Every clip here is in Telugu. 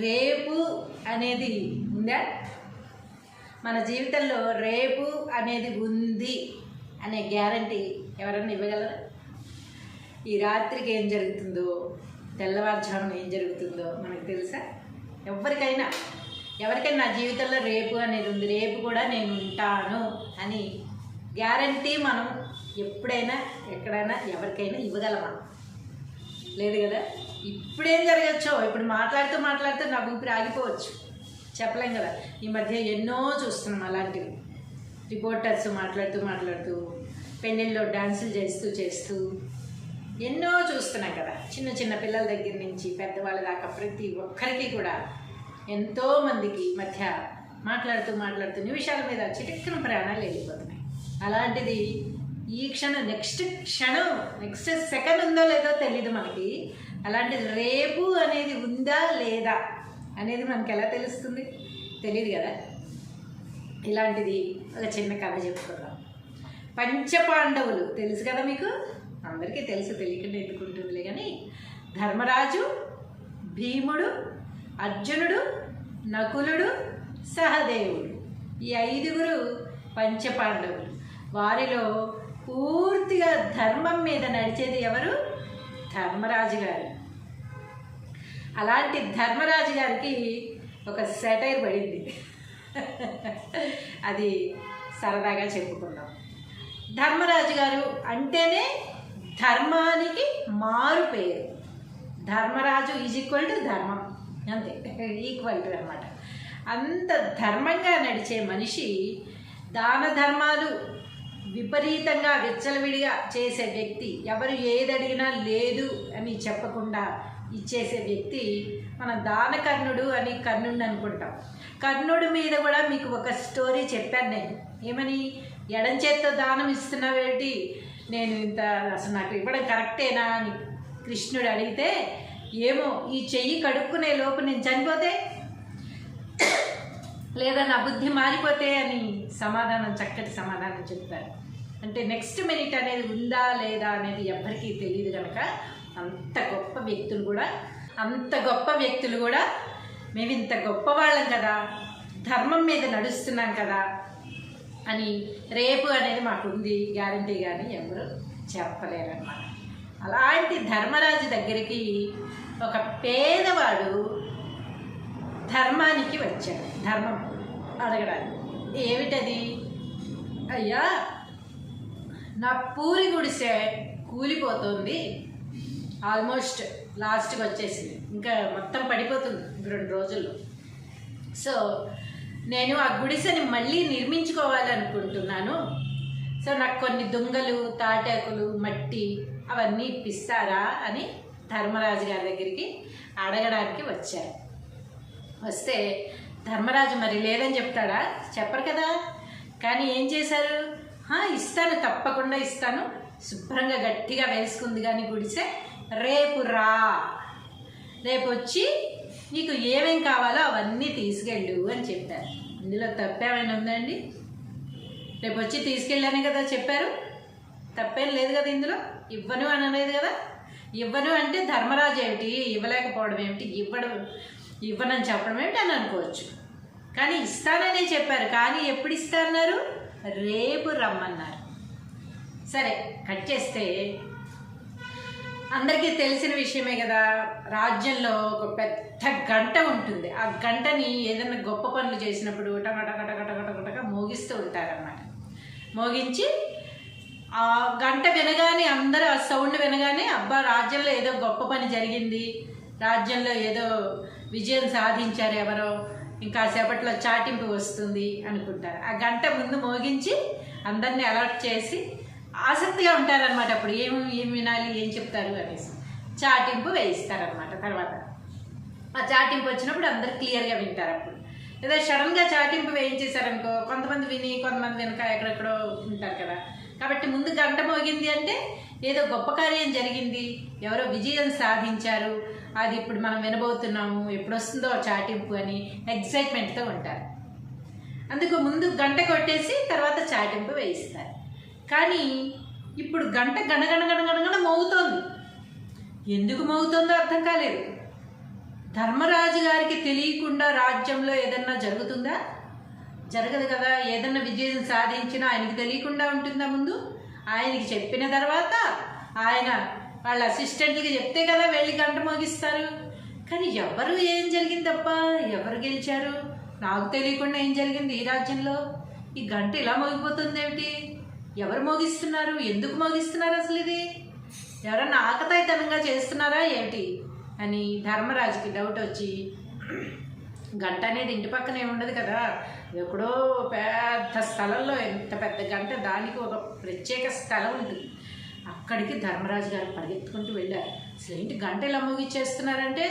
రేపు అనేది ఉందా? మన జీవితంలో రేపు అనేది ఉంది అనే గ్యారంటీ ఎవరన్నా ఇవ్వగలరా? ఈ రాత్రికి ఏం జరుగుతుందో, తెల్లవారుజామున ఏం జరుగుతుందో మనకు తెలుసా? ఎవరికైనా నా జీవితంలో రేపు అనేది ఉంది, రేపు కూడా నేను ఉంటాను అని గ్యారంటీ మనం ఎప్పుడైనా ఎక్కడైనా ఎవరికైనా ఇవ్వగలమా? లేదు కదా. ఇప్పుడేం జరగచ్చో, ఇప్పుడు మాట్లాడుతూ నా ఊపిరి ఆగిపోవచ్చు, చెప్పలేం కదా. ఈ మధ్య ఎన్నో చూస్తున్నాం అలాంటివి. రిపోర్టర్స్ మాట్లాడుతూ పెళ్ళిళ్ళలో డాన్సులు చేస్తూ ఎన్నో చూస్తున్నాం కదా. చిన్న పిల్లల దగ్గర నుంచి పెద్దవాళ్ళ దాకా ప్రతి ఒక్కరికి కూడా ఎంతోమందికి మధ్య మాట్లాడుతూ నిమిషాల మీద చిటిక్కన ప్రాణాలు వెళ్ళిపోతున్నాయి. అలాంటిది ఈ క్షణం నెక్స్ట్ సెకండ్ ఉందో లేదో తెలీదు మనకి. అలాంటిది రేపు అనేది ఉందా లేదా అనేది మనకి ఎలా తెలుస్తుంది? తెలియదు కదా. ఇలాంటిది ఒక చిన్న కథ చెప్పుకుందాం. పంచపాండవులు తెలుసు కదా మీకు, అందరికీ తెలుసు, తెలియకుండా ఎందుకుంటుందిలే. కానీ ధర్మరాజు, భీముడు, అర్జునుడు, నకులుడు, సహదేవుడు, ఈ 5గురు పంచపాండవులు. వారిలో పూర్తిగా ధర్మం మీద నడిచేది ఎవరు? ధర్మరాజు గారు. అలాంటి ధర్మరాజు గారికి ఒక సెటైర్ పడింది. అది సరదాగా చెప్పుకుందాం. ధర్మరాజు గారు అంటేనే ధర్మానికి మారు పేరు. ధర్మరాజు ఈజ్ ఈక్వల్ టు ధర్మం, అంతే, ఈక్వల్ టు అనమాట. అంత ధర్మంగా నడిచే మనిషి, దాన ధర్మాలు విపరీతంగా విచ్చలవిడిగా చేసే వ్యక్తి, ఎవరు ఏదడిగినా లేదు అని చెప్పకుండా ఇచ్చేసే వ్యక్తి మన దానకర్ణుడు అని కర్ణుడిని అనుకుంటాం. కర్ణుడి మీద కూడా మీకు ఒక స్టోరీ చెప్పాను నేను. ఏమని? ఎడం చేత్తో దానం ఇస్తున్నావేంటి, నేను ఇంత అసలు నాకు ఇవ్వడం కరెక్టేనా అని కృష్ణుడు అడిగితే, ఏమో ఈ చెయ్యి కడుక్కునే లోపు నేను చనిపోతే, లేదా నా బుద్ధి మారిపోతే అని చక్కటి సమాధానం చెప్తారు. అంటే నెక్స్ట్ మినిట్ అనేది ఉందా లేదా అనేది ఎవ్వరికీ తెలియదు కనుక అంత గొప్ప వ్యక్తులు కూడా మేము ఇంత గొప్పవాళ్ళం కదా, ధర్మం మీద నడుస్తున్నాం కదా అని రేపు అనేది మాకు ఉంది గ్యారంటీ కానీ ఎవరు చెప్పలేరన్నమాట. అలాంటి ధర్మరాజు దగ్గరికి ఒక పేదవాడు ధర్మానికి వచ్చాడు, ధర్మం అడగడానికి. ఏమిటది? అయ్యా, నా పూరి గుడిసె కూలిపోతుంది, ఆల్మోస్ట్ లాస్ట్కి వచ్చేసింది, ఇంకా మొత్తం పడిపోతుంది 2 రోజుల్లో. సో నేను ఆ గుడిసెని మళ్ళీ నిర్మించుకోవాలనుకుంటున్నాను. సో నాకు కొన్ని దుంగలు, తాటాకులు, మట్టి అవన్నీ ఇప్పిస్తారా అని ధర్మరాజు గారి దగ్గరికి అడగడానికి వచ్చారు. వస్తే ధర్మరాజు మరి లేదని చెప్తాడా? చెప్పరు కదా. కానీ ఏం చేశారు? ఇస్తాను, తప్పకుండా ఇస్తాను, శుభ్రంగా గట్టిగా వేసుకుంది కానీ గుడిసె, రేపు రా, రేపు వచ్చి నీకు ఏమేం కావాలో అవన్నీ తీసుకెళ్ళు అని చెప్పారు. ఇందులో తప్పేమైనా ఉందండి? రేపు వచ్చి తీసుకెళ్ళానే కదా చెప్పారు, తప్పేం లేదు కదా ఇందులో. ఇవ్వను అని అనలేదు కదా. ఇవ్వను అంటే ధర్మరాజు ఏమిటి, ఇవ్వలేకపోవడం ఏమిటి, ఇవ్వనని చెప్పడం ఏమిటి అని అనుకోవచ్చు. కానీ ఇస్తాననే చెప్పారు. కానీ ఎప్పుడు ఇస్తారన్నారు? రేపు రమ్మన్నారు. సరే, కట్ చేస్తే అందరికీ తెలిసిన విషయమే కదా, రాజ్యంలో ఒక పెద్ద గంట ఉంటుంది. ఆ గంటని ఏదైనా గొప్ప పనులు చేసినప్పుడు టకటకటకటకటకటగా మోగిస్తూ ఉంటారన్నమాట. మోగించి ఆ గంట వినగానే, అందరూ ఆ సౌండ్ వినగానే, అబ్బా రాజ్యంలో ఏదో గొప్ప పని జరిగింది, రాజ్యంలో ఏదో విజయం సాధించారు ఎవరో, ఇంకా సేపట్లో చాటింపు వస్తుంది అనుకుంటారు. ఆ గంట ముందు మోగించి అందరినీ అలర్ట్ చేసి ఆసక్తిగా ఉంటారనమాట. అప్పుడు ఏం వినాలి, ఏం చెప్తారు అనేసి చాటింపు వేయిస్తారనమాట. తర్వాత ఆ చాటింపు వచ్చినప్పుడు అందరు క్లియర్గా వింటారు. అప్పుడు లేదా సడన్గా చాటింపు వేయించేశారనుకో, కొంతమంది విని కొంతమంది వెనక ఎక్కడెక్కడో ఉంటారు కదా. కాబట్టి ముందు గంట మోగింది అంటే ఏదో గొప్ప కార్యం జరిగింది, ఎవరో విజయం సాధించారు, అది ఇప్పుడు మనం వినబోతున్నాము, ఎప్పుడు వస్తుందో చాటింపు అని ఎగ్జైట్మెంట్తో ఉంటారు. అందుకు ముందు గంట కొట్టేసి తర్వాత చాటింపు వేయిస్తారు. కానీ ఇప్పుడు గంట గణగణ మోగుతోంది. ఎందుకు మోగుతోందో అర్థం కాలేదు. ధర్మరాజు గారికి తెలియకుండా రాజ్యంలో ఏదన్నా జరుగుతుందా? జరగదు కదా. ఏదన్నా విజయం సాధించినా ఆయనకి తెలియకుండా ఉంటుందా? ముందు ఆయనకి చెప్పిన తర్వాత ఆయన వాళ్ళ అసిస్టెంట్లకి చెప్తే కదా వెళ్ళి గంట మోగిస్తారు. కానీ ఎవరు ఏం జరిగిందబ్బా, ఎవరు గెలిచారు? నాకు తెలియకుండా ఏం జరిగింది ఈ రాజ్యంలో? ఈ గంట ఇలా మోగిపోతుంది ఏమిటి? ఎవరు మోగిస్తున్నారు? ఎందుకు మోగిస్తున్నారు? అసలు ఇది ఎవరన్నా ఆకతాయితనంగా చేస్తున్నారా ఏమిటి అని ధర్మరాజుకి డౌట్ వచ్చి, గంట అనేది ఇంటి పక్కనే ఉండదు కదా, ఎక్కడో పెద్ద స్థలంలో, ఎంత పెద్ద గంట, దానికి ఒక ప్రత్యేక స్థలం ఉంటుంది. అక్కడికి ధర్మరాజు గారు పరిగెత్తుకుంటూ వెళ్ళారు. అసలు ఏంటి గంట ఇలా మోగిచ్చేస్తున్నారంటే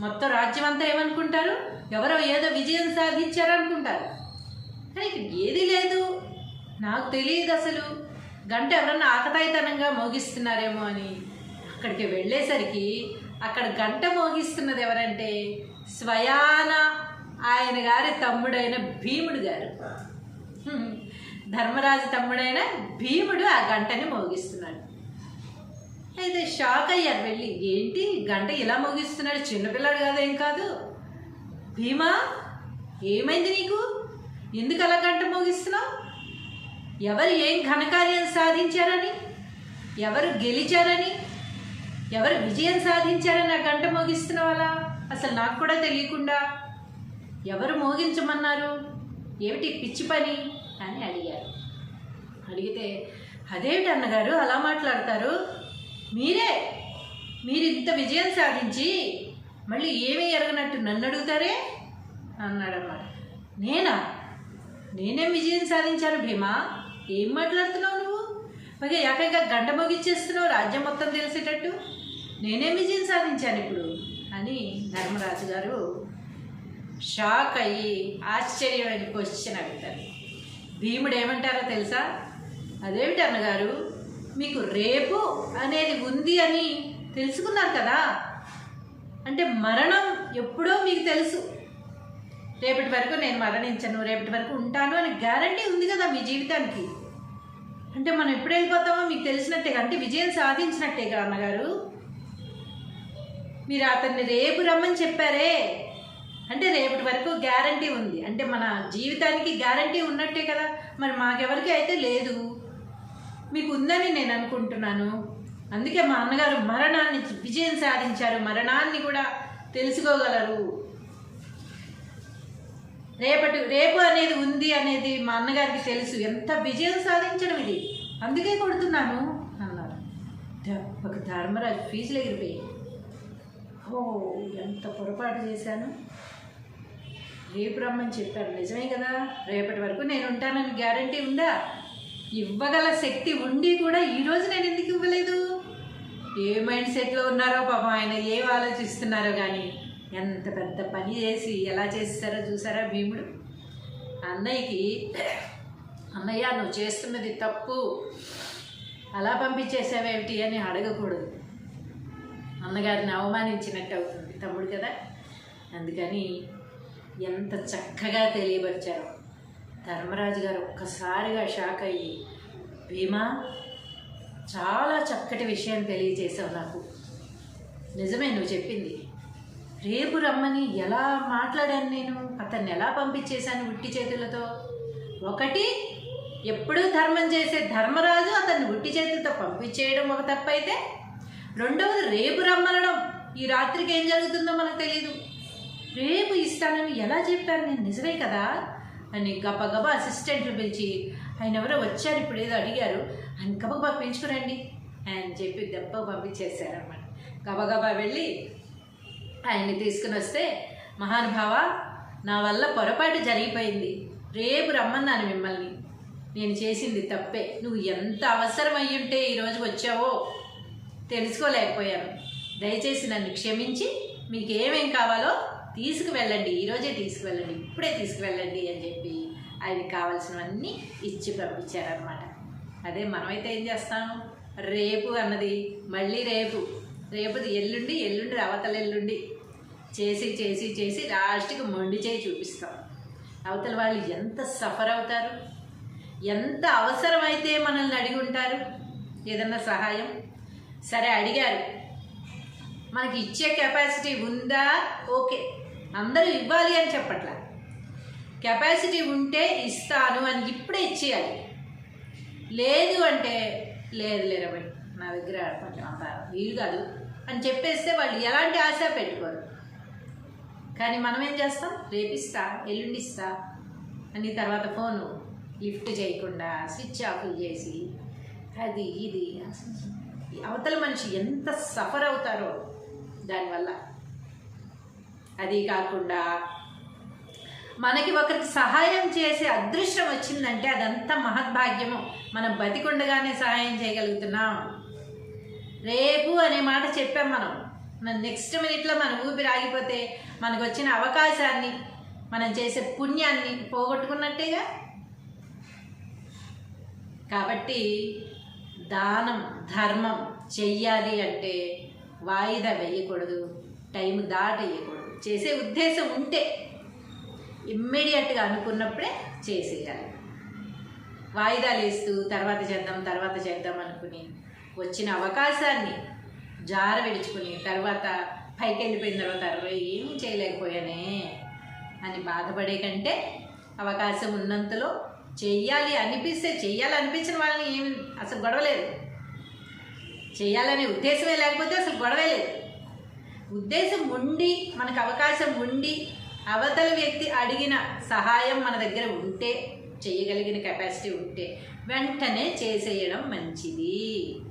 మొత్తం రాజ్యం అంతా ఏమనుకుంటారు? ఎవరో ఏదో విజయం సాధించారనుకుంటారు. కానీ ఏది లేదు, నాకు తెలియదు అసలు గంట ఎవరన్నా ఆకతాయితనంగా మోగిస్తున్నారేమో అని. అక్కడికి వెళ్ళేసరికి అక్కడ గంట మోగిస్తున్నది ఎవరంటే స్వయాన ఆయన గారి తమ్ముడైన భీముడు గారు. ధర్మరాజు తమ్ముడైన భీముడు ఆ గంటని మోగిస్తున్నాడు. అయితే షాక్ అయ్యారు వెళ్ళి, ఏంటి గంట ఇలా మోగిస్తున్నాడు, చిన్నపిల్లాడు కాదు, ఏం కాదు. భీమా, ఏమైంది నీకు? ఎందుకు అలా గంట మోగిస్తున్నావు? ఎవరు ఏం ఘనకార్యం సాధించారని, ఎవరు గెలిచారని, ఎవరు విజయం సాధించారని ఆ గంట మోగిస్తున్నావు అలా? అసలు నాకు కూడా తెలియకుండా ఎవరు మోగించమన్నారు? ఏమిటి పిచ్చి పని అని అడిగారు. అడిగితే, అదేమిటి అన్నగారు అలా మాట్లాడతారు? మీరు ఇంత విజయం సాధించి మళ్ళీ ఏమీ ఎరగనట్టు నన్ను అడుగుతారే అన్నాడన్నమాట. నేనేం విజయం సాధించాను భీమా? ఏం మాట్లాడుతున్నావు నువ్వు? పైగా ఏకంగా గంట మోగిచ్చేస్తున్నావు రాజ్యం మొత్తం తెలిసేటట్టు. నేనేం విజయం సాధించాను ఇప్పుడు అని ధర్మరాజు గారు షాక్ అయ్యి ఆశ్చర్యమైన క్వశ్చన్ అడుగుతారు. భీముడు ఏమంటారో తెలుసా? అదేమిటి అన్నగారు, మీకు రేపు అనేది ఉంది అని తెలుసుకున్నారు కదా, అంటే మరణం ఎప్పుడో మీకు తెలుసు. రేపటి వరకు నేను మరణించను, రేపటి వరకు ఉంటాను అని గ్యారంటీ ఉంది కదా మీ జీవితానికి. అంటే మనం ఎప్పుడు వెళ్ళిపోతామో మీకు తెలిసినట్టేగా, అంటే విజయం సాధించినట్టేగా అన్నగారు. మీరు అతన్ని రేపు రమ్మని చెప్పారే, అంటే రేపటి వరకు గ్యారంటీ ఉంది, అంటే మన జీవితానికి గ్యారంటీ ఉన్నట్టే కదా. మరి మాకెవరికి అయితే లేదు, మీకు ఉందని నేను అనుకుంటున్నాను. అందుకే మా అన్నగారు మరణాన్ని విజయం సాధించారు, మరణాన్ని కూడా తెలుసుకోగలరు. రేపు అనేది ఉంది అనేది మా అన్నగారికి తెలుసు. ఎంత విజయం సాధించడం ఇది, అందుకే కొడుతున్నాను అన్నారు. ఒక ధర్మరాజు ఫీజులు ఎగిరిపోయి, ఓ ఎంత పొరపాటు చేశాను, రేపు రమ్మని చెప్పారు నిజమే కదా, రేపటి వరకు నేను ఉంటానని గ్యారంటీ ఉందా? ఇవ్వగల శక్తి ఉండి కూడా ఈరోజు నేను ఎందుకు ఇవ్వలేదు? ఏ మైండ్ సెట్లో ఉన్నారో పాపం ఆయన, ఏం ఆలోచిస్తున్నారో కానీ ఎంత పెద్ద పని చేసి ఎలా చేస్తారో చూసారా భీముడు. అన్నయ్యకి, అన్నయ్య నువ్వు చేస్తున్నది తప్పు, అలా పంపించేసావేమిటి అని అడగకూడదు. అన్నగారిని అవమానించినట్టు అవుతుంది తమ్ముడు కదా. అందుకని ఎంత చక్కగా తెలియపరిచారు. ధర్మరాజు గారు ఒక్కసారిగా షాక్ అయ్యి, భీమా చాలా చక్కటి విషయం తెలియజేసావు నాకు. నిజమే నువ్వు చెప్పింది. రేపు రమ్మని ఎలా మాట్లాడాను నేను, అతన్ని ఎలా పంపించేశాను ఉట్టి చేతులతో. ఒకటి, ఎప్పుడూ ధర్మం చేసే ధర్మరాజు అతన్ని ఉట్టి చేతులతో పంపించేయడం ఒక తప్పు అయితే, రెండవది రేపు రమ్మనడం, ఈ రాత్రికి ఏం జరుగుతుందో మనకు తెలీదు, రేపు ఇస్తానని ఎలా చెప్పాను నేను, నిజమే కదా అని గబగబా అసిస్టెంట్లు పిలిచి, ఆయన ఎవరో వచ్చారు ఇప్పుడు ఏదో అడిగారు, ఆయన గబగబా పెంచుకురండి అని చెప్పి దెబ్బ పంపించేశారన్నమాట. గబగబా వెళ్ళి ఆయన్ని తీసుకుని వస్తే, మహానుభావ నా వల్ల పొరపాటు జరిగిపోయింది, రేపు రమ్మన్నాను మిమ్మల్ని, నేను చేసింది తప్పే, నువ్వు ఎంత అవసరం అయ్యుంటే ఈరోజు వచ్చావో తెలుసుకోలేకపోయాను, దయచేసి నన్ను క్షమించి మీకు ఏమేం కావాలో తీసుకువెళ్ళండి, ఈరోజే తీసుకువెళ్ళండి, ఇప్పుడే తీసుకువెళ్ళండి అని చెప్పి ఆయనకి కావాల్సినవన్నీ ఇచ్చి పంపించారనమాట. అదే మనమైతే ఏం చేస్తాం, రేపు అన్నది మళ్ళీ రేపుది ఎల్లుండి అవతల ఎల్లుండి చేసి చేసి చేసి లాస్ట్కి మొండి చేయి చూపిస్తాం. అవతల వాళ్ళు ఎంత సఫర్ అవుతారు, ఎంత అవసరమైతే మనల్ని అడిగి ఉంటారు ఏదన్నా సహాయం. సరే అడిగారు, మనకి ఇచ్చే కెపాసిటీ ఉందా? ఓకే, అందరూ ఇవ్వాలి అని చెప్పట్లా. కెపాసిటీ ఉంటే ఇస్తాను అని ఇప్పుడే ఇచ్చేయాలి. లేదు అంటే లేదు లేరబై నా దగ్గర కొంచెం అంత వీలు కాదు అని చెప్పేస్తే వాళ్ళు ఎలాంటి ఆశ పెట్టుకోరు. కానీ మనం ఏం చేస్తాం? రేపిస్తా, ఎల్లుండిస్తా అని తర్వాత ఫోను లిఫ్ట్ చేయకుండా స్విచ్ ఆఫ్ చేసి అది ఇది అవతల మనిషి ఎంత సఫర్ అవుతారో దానివల్ల. అది కాకుండా మనకి ఒకరికి సహాయం చేసే అదృష్టం వచ్చిందంటే అదంతా మహద్భాగ్యము. మనం బతికుండగానే సహాయం చేయగలుగుతున్నాం. రేపు అనే మాట చెప్పాం మనం. నెక్స్ట్ మినిట్లో మన ఊపిరి ఆగిపోతే మనకు వచ్చిన అవకాశాన్ని, మనం చేసే పుణ్యాన్ని పోగొట్టుకున్నట్టేగా. కాబట్టి దానం ధర్మం చెయ్యాలి అంటే వాయిదా వేయకూడదు, టైం దాటేయకూడదు. చేసే ఉద్దేశం ఉంటే ఇమ్మీడియట్గా అనుకున్నప్పుడే చేసేయాలి. వాయిదాలు వేస్తూ తర్వాత చేద్దాం అనుకుని వచ్చిన అవకాశాన్ని జార విడుచుకుని తర్వాత పైకి వెళ్ళిపోయిన తర్వాత ఏం చేయలేకపోయానే అని బాధపడే కంటే అవకాశం ఉన్నంతలో చెయ్యాలి అనిపిస్తే చెయ్యాలనిపించిన వాళ్ళని ఏమి అసలు గొడవలేదు. చెయ్యాలనే ఉద్దేశమే లేకపోతే అసలు గొడవే లేదు. ఉద్దేశం ఉండి మనకు అవకాశం ఉండి అవతల వ్యక్తి అడిగిన సహాయం మన దగ్గర ఉంటే, చేయగలిగిన కెపాసిటీ ఉంటే వెంటనే చేసేయడం మంచిది.